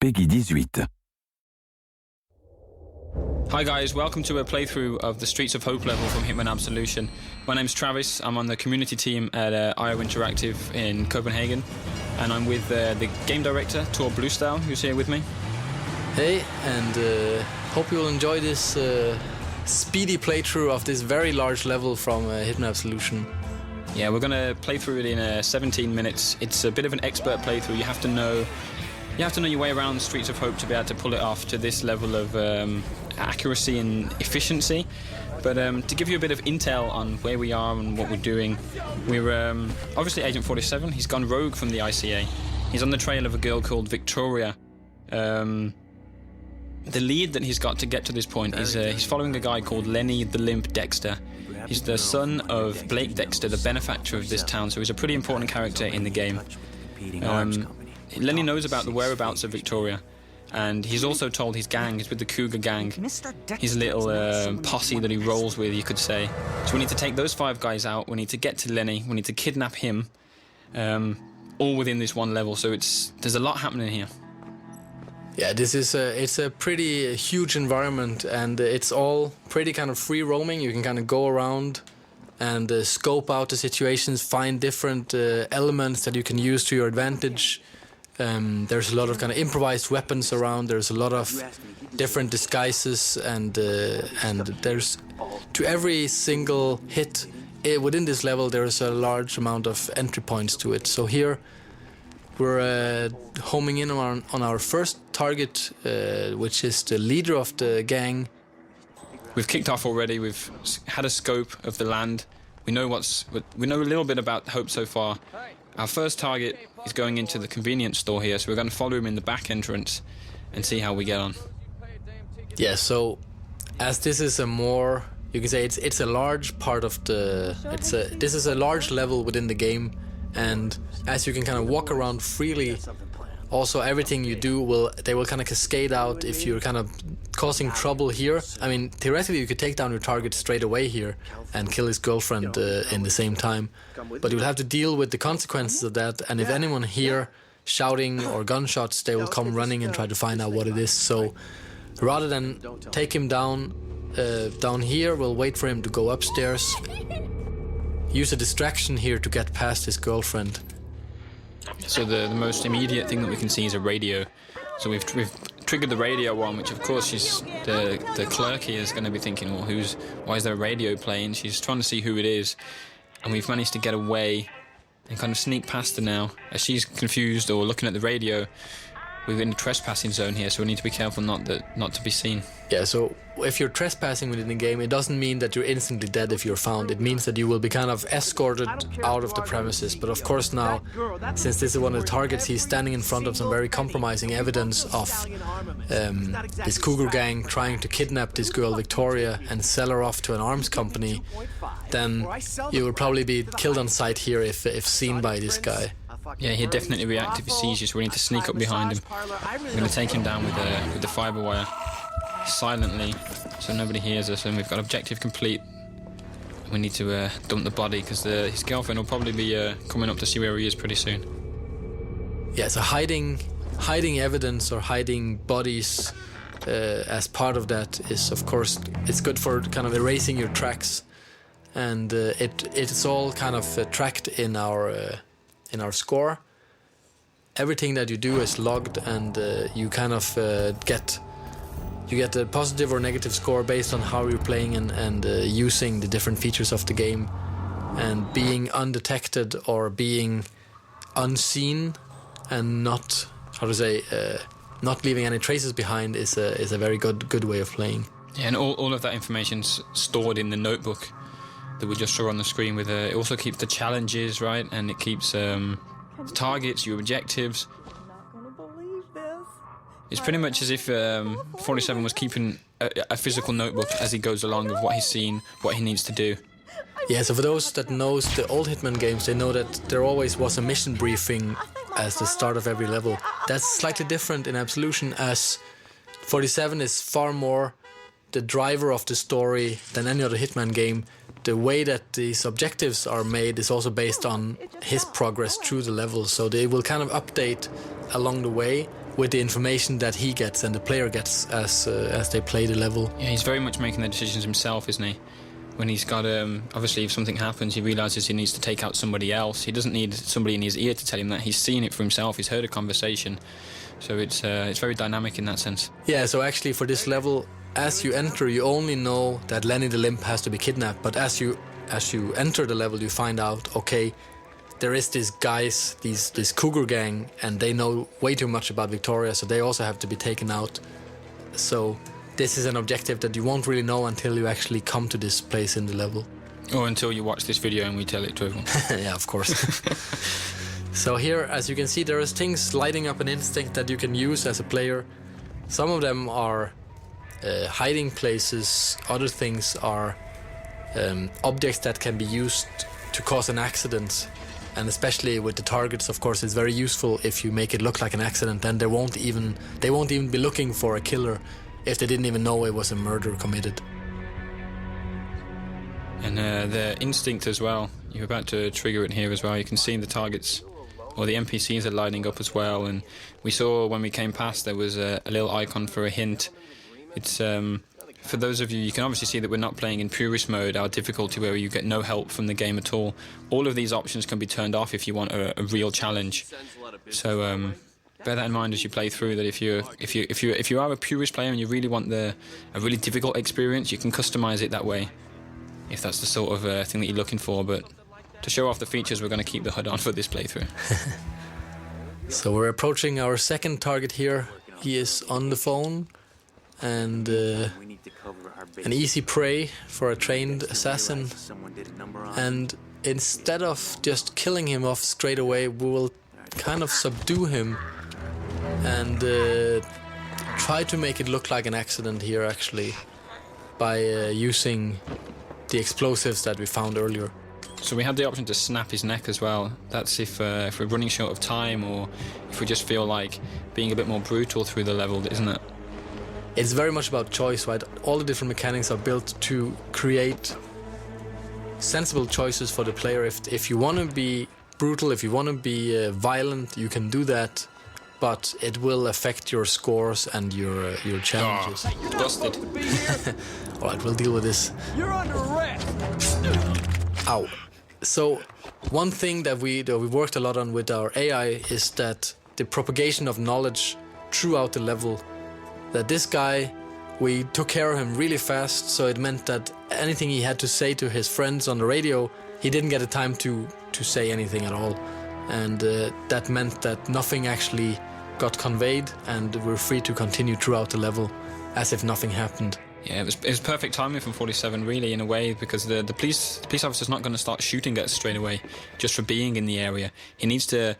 Peggy 18. Hi guys, welcome to a playthrough of the Streets of Hope level from Hitman Absolution. My name's Travis, I'm on the community team at IO Interactive in Copenhagen, and I'm with the game director, Tor Bluestyle, who's here with me. Hey, and hope you'll enjoy this speedy playthrough of this very large level from Hitman Absolution. Yeah, we're going to play through it in 17 minutes. It's a bit of an expert playthrough. You have to know your way around the Streets of Hope to be able to pull it off to this level of accuracy and efficiency. But to give you a bit of intel on where we are and what we're doing, we're obviously Agent 47. He's gone rogue from the ICA. He's on the trail of a girl called Victoria. The lead that he's got to get to this point is he's following a guy called Lenny the Limp Dexter. He's the son of Blake Dexter, the benefactor of this town, so he's a pretty important character in the game. Lenny knows about the whereabouts of Victoria, and he's also told his gang, he's with the Cougar gang, his little posse that he rolls with, you could say. So we need to take those 5 guys out, we need to get to Lenny, we need to kidnap him, all within this one level, so there's a lot happening here. Yeah, it's a pretty huge environment, and it's all pretty kind of free roaming. You can kind of go around and scope out the situations, find different elements that you can use to your advantage. There's a lot of kind of improvised weapons around. There's a lot of different disguises, and there's to every single hit within this level there's a large amount of entry points to it. So here we're homing in on our first target, which is the leader of the gang. We've kicked off already. We've had a scope of the land. We know a little bit about Hope so far. Our first target is going into the convenience store here, so we're going to follow him in the back entrance and see how we get on. Yeah, so as this is a more, you can say it's a large part of this is a large level within the game, and as you can kind of walk around freely, also everything you do they will kind of cascade out if you're kind of causing trouble here. I mean, theoretically you could take down your target straight away here and kill his girlfriend in the same time, but you will have to deal with the consequences of that, and if anyone here shouting or gunshots, they will come running and try to find out what it is. So rather than take him down here, we'll wait for him to go upstairs, use a distraction here to get past his girlfriend. So the most immediate thing that we can see is a radio. So we've triggered the radio on, which of course the clerk here is going to be thinking, well, why is there a radio playing? She's trying to see who it is, and we've managed to get away and kind of sneak past her now. As she's confused or looking at the radio, we're in the trespassing zone here, so we need to be careful not to be seen. Yeah, so if you're trespassing within the game, it doesn't mean that you're instantly dead if you're found. It means that you will be kind of escorted out of the premises. But of course now, since this is one of the targets, he's standing in front of some very compromising evidence of this Cougar gang trying to kidnap this girl Victoria and sell her off to an arms company, then you will probably be killed on sight here if seen by this guy. Yeah, he'd definitely react if he sees you, so we need to sneak up behind him. We're going to take him down with the fibre wire silently, so nobody hears us, and we've got objective complete. We need to dump the body, because his girlfriend will probably be coming up to see where he is pretty soon. Yeah, so hiding evidence or hiding bodies as part of that is, of course, it's good for kind of erasing your tracks, and it's all kind of tracked in our score. Everything that you do is logged, and you kind of get a positive or negative score based on how you're playing and using the different features of the game. And being undetected or being unseen and not leaving any traces behind is a very good way of playing. Yeah, and all of that information's stored in the notebook that we just saw on the screen. With it also keeps the challenges, right, and it keeps targets, your objectives. It's pretty much as if 47 was keeping a physical notebook as he goes along of what he's seen, what he needs to do. Yeah, so for those that knows the old Hitman games, they know that there always was a mission briefing as the start of every level. That's slightly different in Absolution, as 47 is far more the driver of the story than any other Hitman game. The way that these objectives are made is also based on his progress through the level, so they will kind of update along the way, with the information that he gets and the player gets as they play the level. Yeah, he's very much making the decisions himself, isn't he? When he's got, obviously if something happens, he realises he needs to take out somebody else. He doesn't need somebody in his ear to tell him that. He's seen it for himself, he's heard a conversation. So it's very dynamic in that sense. Yeah, so actually for this level, as you enter, you only know that Lenny the Limp has to be kidnapped, but as you enter the level, you find out, okay, there is these guys, this cougar gang, and they know way too much about Victoria, so they also have to be taken out. So this is an objective that you won't really know until you actually come to this place in the level. Or until you watch this video and we tell it to everyone. Yeah, of course. So here, as you can see, there is things lighting up an instinct that you can use as a player. Some of them are hiding places, other things are objects that can be used to cause an accident. And especially with the targets, of course, it's very useful if you make it look like an accident. Then they won't even be looking for a killer if they didn't even know it was a murder committed. And the instinct as well, you're about to trigger it here as well. You can see the targets, or the NPCs are lighting up as well. And we saw when we came past there was a little icon for a hint. It's for those of you, you can obviously see that we're not playing in purist mode, our difficulty where you get no help from the game at all. All of these options can be turned off if you want a real challenge. So bear that in mind as you play through. That if you are a purist player and you really want a really difficult experience, you can customize it that way, if that's the sort of thing that you're looking for. But to show off the features, we're going to keep the HUD on for this playthrough. So we're approaching our second target here. He is on the phone, and an easy prey for a trained assassin. And instead of just killing him off straight away, we will kind of subdue him and try to make it look like an accident here, actually, by using the explosives that we found earlier. So we had the option to snap his neck as well. That's if we're running short of time, or if we just feel like being a bit more brutal through the level, isn't it? It's very much about choice, right? All the different mechanics are built to create sensible choices for the player. If you want to be brutal, if you want to be violent, you can do that, but it will affect your scores and your challenges. Oh, busted. All right, we'll deal with this. You're under arrest. Ow. So one thing that we worked a lot on with our AI is that the propagation of knowledge throughout the level. That this guy, we took care of him really fast, so it meant that anything he had to say to his friends on the radio, he didn't get the time to say anything at all. And that meant that nothing actually got conveyed, and we're free to continue throughout the level as if nothing happened. Yeah, it was perfect timing from 47, really, in a way, because the police officer's not going to start shooting at us straight away just for being in the area. He needs to...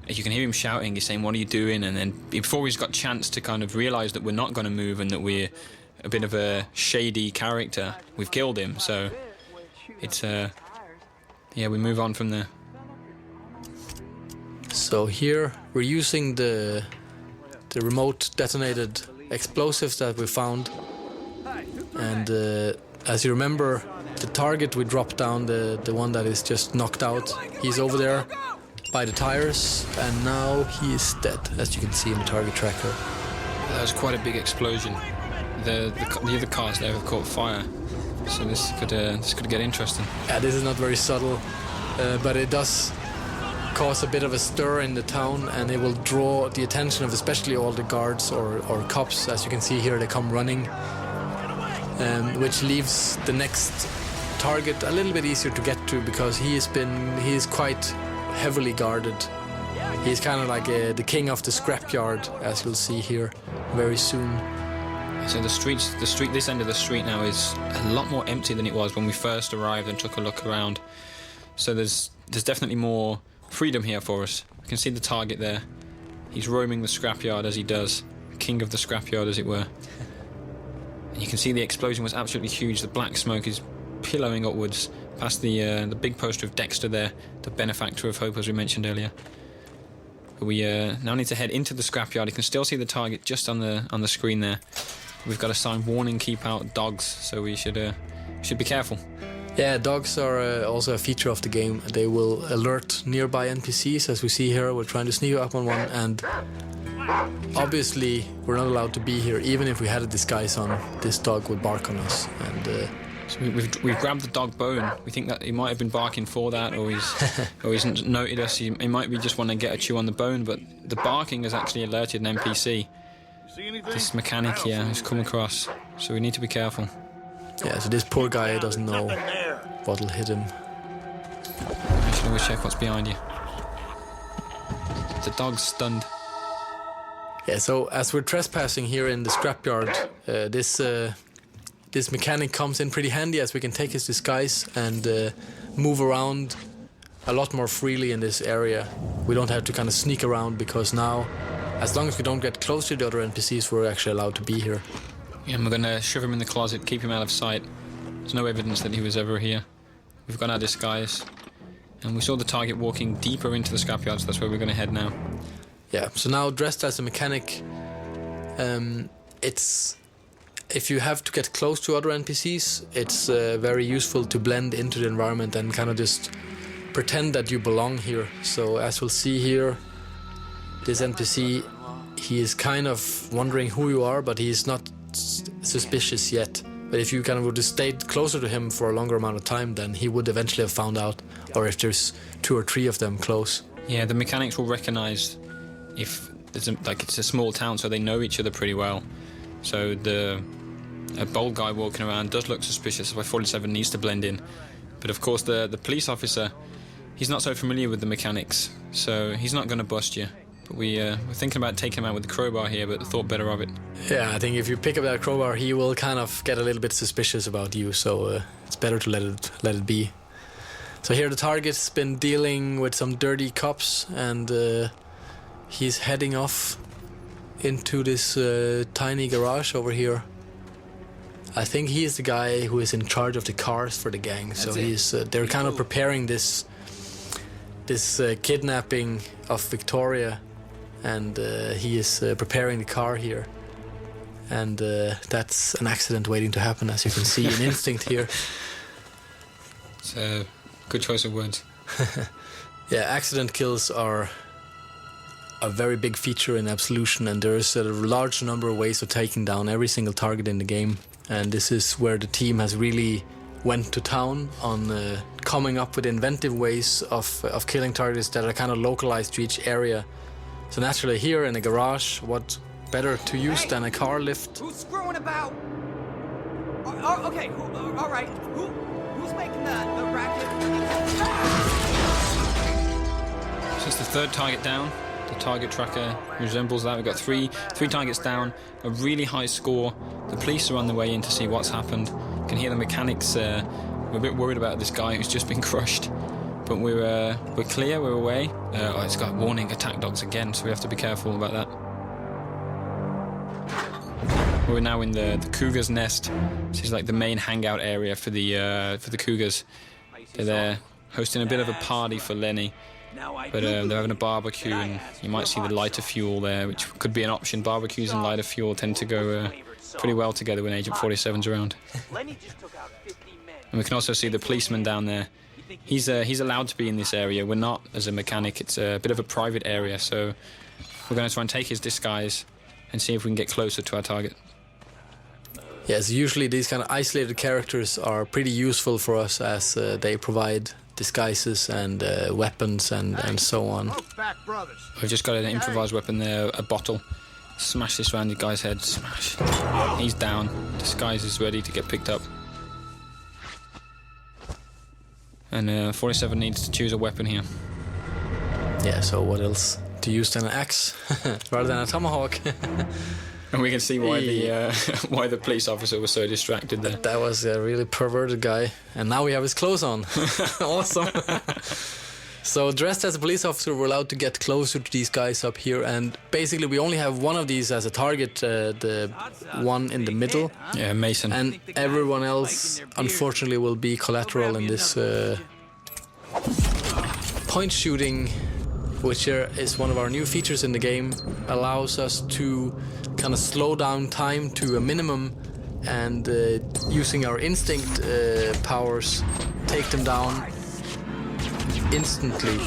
You can hear him shouting, he's saying, "What are you doing?" And then before he's got a chance to kind of realise that we're not going to move and that we're a bit of a shady character, we've killed him. So it's, yeah, we move on from there. So here we're using the remote detonated explosives that we found. And as you remember, the target we dropped down, the one that is just knocked out, he's over there by the tires, and now he is dead, as you can see in the target tracker. That was quite a big explosion. The other cars there have caught fire, so this could get interesting. Yeah, this is not very subtle, but it does cause a bit of a stir in the town, and it will draw the attention of especially all the guards or cops. As you can see here, they come running, which leaves the next target a little bit easier to get to, because he is quite heavily guarded. He's kind of like the king of the scrapyard, as you'll see here very soon. So this end of the street now is a lot more empty than it was when we first arrived and took a look around. So there's definitely more freedom here for us. We can see the target there. He's roaming the scrapyard as he does, king of the scrapyard, as it were. And you can see the explosion was absolutely huge. The black smoke is pillowing upwards past the big poster of Dexter there, the benefactor of hope, as we mentioned earlier. But we now need to head into the scrapyard. You can still see the target just on the screen there. We've got a sign, "Warning, keep out dogs," so we should be careful. Yeah, dogs are also a feature of the game. They will alert nearby NPCs, as we see here. We're trying to sneak up on one, and obviously we're not allowed to be here. Even if we had a disguise on, this dog would bark on us. And so we've grabbed the dog bone. We think that he might have been barking for that, or he's noted us. He might be just want to get a chew on the bone, but the barking has actually alerted an NPC. This mechanic here who's come across, so we need to be careful. Yeah, so this poor guy doesn't know what'll hit him. You should always check what's behind you. The dog's stunned. Yeah, so as we're trespassing here in the scrapyard, this mechanic comes in pretty handy, as we can take his disguise and move around a lot more freely in this area. We don't have to kind of sneak around, because now, as long as we don't get close to the other NPCs, we're actually allowed to be here. Yeah, and we're going to shove him in the closet, keep him out of sight. There's no evidence that he was ever here. We've got our disguise. And we saw the target walking deeper into the scrapyard, so that's where we're going to head now. Yeah, so now dressed as a mechanic, it's... If you have to get close to other NPCs, it's very useful to blend into the environment and kind of just pretend that you belong here. So as we'll see here, this NPC, he is kind of wondering who you are, but he's not suspicious yet. But if you kind of would have stayed closer to him for a longer amount of time, then he would eventually have found out, or if there's 2 or 3 of them close. Yeah, the mechanics will recognize if there's it's a small town, so they know each other pretty well. So a bold guy walking around does look suspicious. That's why 47 needs to blend in. But of course the police officer, he's not so familiar with the mechanics, so he's not going to bust you. But we're thinking about taking him out with the crowbar here, but thought better of it. Yeah, I think if you pick up that crowbar, he will kind of get a little bit suspicious about you, so it's better to let it be. So here the target's been dealing with some dirty cops, and he's heading off into this tiny garage over here. I think he is the guy who is in charge of the cars for the gang. So they're kind of preparing this kidnapping of Victoria, and he is preparing the car here. And that's an accident waiting to happen, as you can see in Instinct here. It's a good choice of words. Yeah, accident kills are a very big feature in Absolution, and there's a large number of ways of taking down every single target in the game. And this is where the team has really went to town on coming up with inventive ways of killing targets that are kind of localized to each area. So naturally here in a garage, what better to use than a car lift? Who's screwing about? Okay, all right. Who's making the racket? So it's the 3rd target down. The target tracker resembles that. We've got three targets down, a really high score. The police are on the way in to see what's happened. You can hear the mechanics. We're a bit worried about this guy who's just been crushed, but we're clear. We're away. It's got warning attack dogs again, so we have to be careful about that. We're now in the cougar's nest. This is like the main hangout area for the cougars. They're there hosting a bit of a party for Lenny. But they're having a barbecue, and you might see the lighter fuel there, which could be an option. Barbecues and lighter fuel tend to go pretty well together when Agent 47's around. And we can also see the policeman down there. He's allowed to be in this area. We're not, as a mechanic. It's a bit of a private area, so we're going to try and take his disguise and see if we can get closer to our target. Yes, usually these kind of isolated characters are pretty useful for us, as they provide disguises and weapons and so on. We've just got an improvised weapon there, a bottle. Smash this round the guy's head. Smash. He's down. Disguise is ready to get picked up. And 47 needs to choose a weapon here. Yeah, so what else to use than an axe rather than a tomahawk? And we can see why why the police officer was so distracted there. That was a really perverted guy. And now we have his clothes on. Awesome. So dressed as a police officer, we're allowed to get closer to these guys up here. And basically we only have one of these as a target, the one in the middle. Yeah, Mason. And everyone else, unfortunately, will be collateral in this point shooting, which is one of our new features in the game, allows us to kind of slow down time to a minimum, and using our instinct powers, take them down instantly.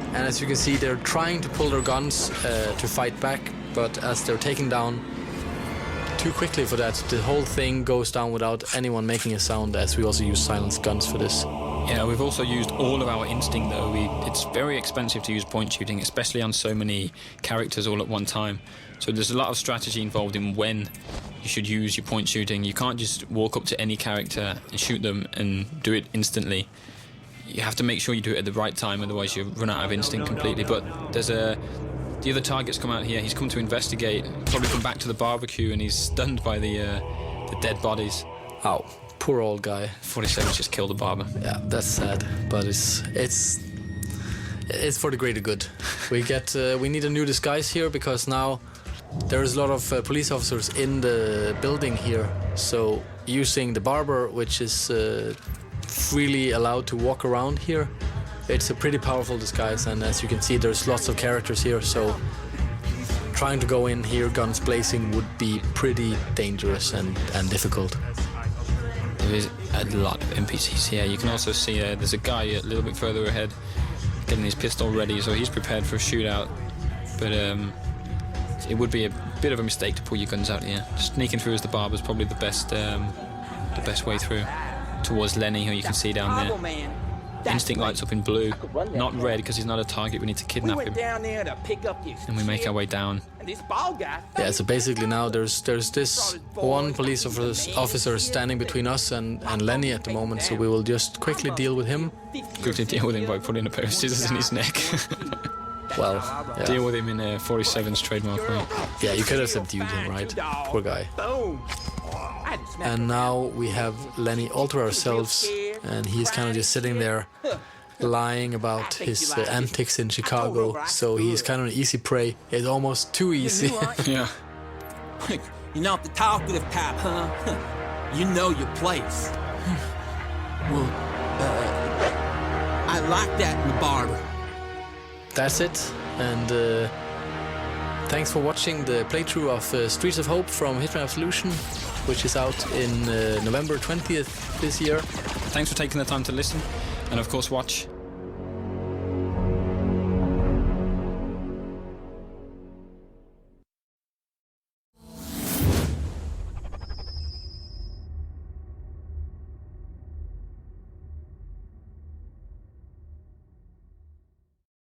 And as you can see, they're trying to pull their guns to fight back, but as they're taken down too quickly for that, the whole thing goes down without anyone making a sound, as we also use silenced guns for this. Yeah, we've also used all of our instinct though. It's very expensive to use point shooting, especially on so many characters all at one time. So there's a lot of strategy involved in when you should use your point shooting. You can't just walk up to any character and shoot them and do it instantly. You have to make sure you do it at the right time, otherwise you run out of instinct completely. But there's the other target's come out here. He's come to investigate, probably come back to the barbecue, and he's stunned by the dead bodies. Ow, poor old guy. 47's just killed the barber. Yeah, that's sad, but it's for the greater good. We need a new disguise here, because now there's a lot of police officers in the building here. So using the barber, which is freely allowed to walk around here, it's a pretty powerful disguise, and as you can see, there's lots of characters here, so trying to go in here guns blazing would be pretty dangerous and difficult. There is a lot of NPCs here. You can also see there's a guy a little bit further ahead getting his pistol ready, so he's prepared for a shootout. But it would be a bit of a mistake to pull your guns out here. Sneaking through as the barber is probably the best way through. Towards Lenny, who you can see down there. Instinct lights up in blue, not red because he's not a target. We need to kidnap him. And we make our way down. Yeah, so basically now there's this one police officer standing between us and Lenny at the moment, so we will just quickly deal with him. Quickly deal with him by putting a pair of scissors in his neck. Well, yeah. Deal with him in 47's trademark way. Yeah, you could have subdued him, right? Poor guy. And now we have Lenny all to ourselves, and he's kind of just sitting there lying about his antics in Chicago, so he's kind of an easy prey. It's almost too easy. Yeah. You're not the talkative type, huh? You know your place. Well, I like that in the barber. That's it, and thanks for watching the playthrough of Streets of Hope from Hitman Absolution, which is out in November 20th this year. Thanks for taking the time to listen, and of course watch.